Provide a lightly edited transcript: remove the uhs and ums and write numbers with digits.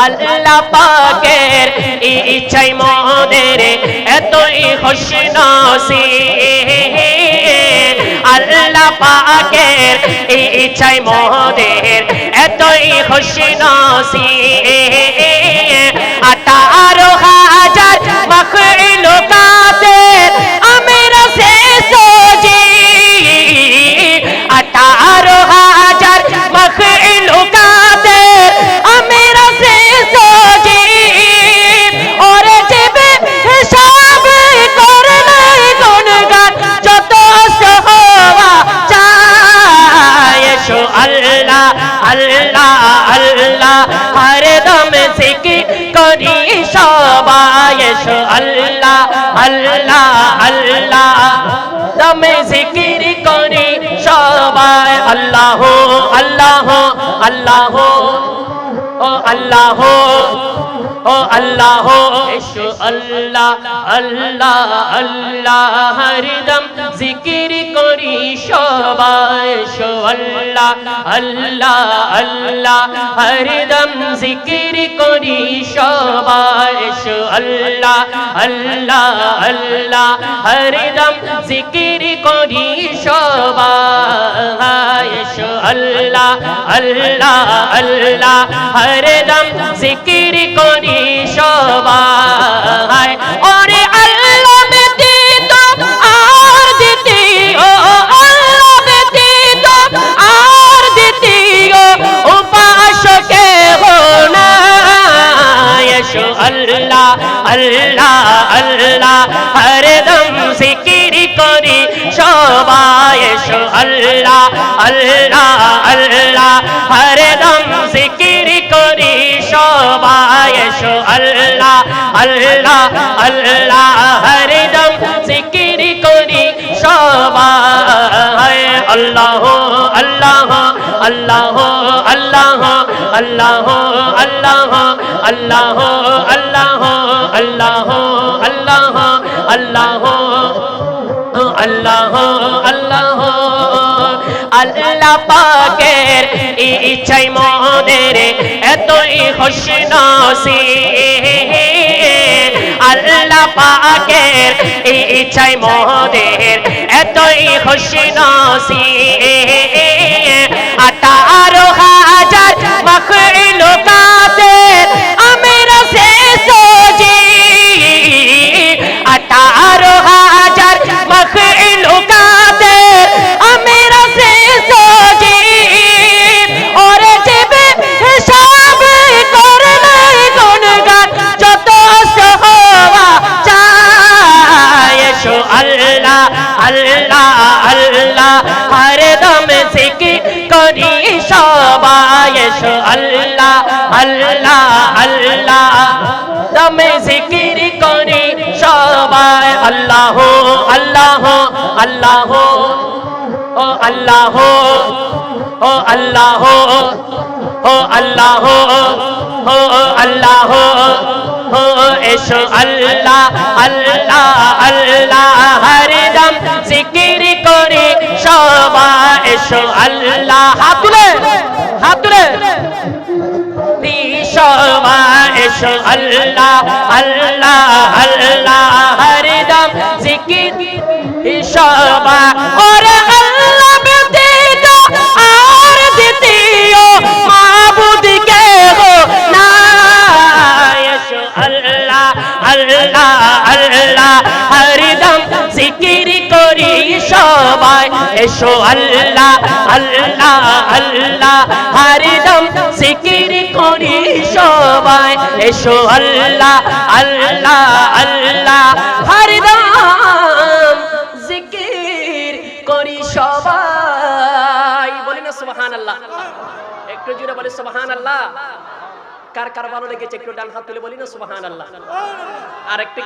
আল্লাহ পাকের ইচ্ছায় মোদের এতই খুশি নসিব আল্লাহ পাকের ইচ্ছায় মোদের এতই খুশি নসিব 18,000 মখলুকাতের আমরা শ্রেষ্ঠ জীব 18,000 মখলুকাতের আমরা শ্রেষ্ঠ জীব ওরে জীবে হিসাব করলে গুণগান যত হওয়া চায় এসো আল্লাহ আল্লাহ আল্লাহ হরদম জিকির করি সবাই এসো আল্লাহ আল্লাহ আল্লাহ দম জিকির করি সবাই আল্লাহ আল্লাহ আল্লাহ ও আল্লাহ ও আল্লাহ এসো আল্লাহ আল্লাহ আল্লাহ হরদম জিকির করি সবাই এসো আল্লাহ আল্লাহ আল্লাহ হরদম জিকির করি সবাই এসো আল্লাহ আল্লাহ আল্লাহ হরদম জিকির করি সবাই এসো আল্লাহ আল্লাহ আল্লাহ হরদম জিকির করি সবাই ওরে আল্লাহ ব্যতীত আর দ্বিতীয় আল্লাহ ব্যতীত আর দ্বিতীয় উপাসকে নাই এসো আল্লাহ আল্লাহ আল্লাহ হরদম জিকির করি সবাই এসো আল্লাহ আল্লাহ আল্লাহ হরদম জিকির করি সবাই এসো আল্লাহ আল্লাহ আল্লাহ হরদম জিকির করি সবাই আল্লাহ আল্লাহ আল্লাহ আল্লাহ আল্লাহ আল্লাহ আল্লাহ আল্লাহ আল্লাহ আল্লাহ আল্লাহ আল্লাহ আল্লাহ আল্লাহ পাকের ইচ্ছায় মোদের এতই খুশি নসিব আল্লাহ পাকের ইচ্ছায় মোদের এতই খুশি নসিব 18,000 মখলুকাতের আমরা শ্রেষ্ঠ জীব 18,000 মখলুকাতের আমরা শ্রেষ্ঠ জীব ওরে জীবে হিসাব করলে গুণগান যত হওয়া চায় এসো আল্লাহ আল্লাহ আল্লাহ হরদম জিকির করি সবাই এসো আল্লাহ আল্লাহ আল্লাহ দম জিকির করি সবাই আল্লাহ আল্লাহ আল্লাহ ও আল্লাহ ও আল্লাহ ও আল্লাহ ও আল্লাহ ও এসো আল্লাহ আল্লাহ আল্লাহ হরদম জিকির করি সবাই এসো আল্লাহ হাত তুলে সবাই এসো আল্লাহ আল্লাহ আল্লাহ হরদম জিকির সবাই ওরে আল্লাহ ব্যতীত আর দ্বিতীয় মাবুদ কেহ নাই এসো আল্লাহ আল্লাহ আল্লাহ হরদম জিকির করি সবাই এসো আল্লাহ আল্লাহ আল্লাহ হরদম জিকির করি সবাই এসো আল্লাহ আল্লাহ আল্লাহ হরদম জিকির করি সবাই বলি না সুবহানাল্লাহ একটু জোরে বলি সুবহানাল্লাহ কার কার ভালো লেগেছে একটু ডান হাত তুলে বলি না সুবহানাল্লাহ আর একটু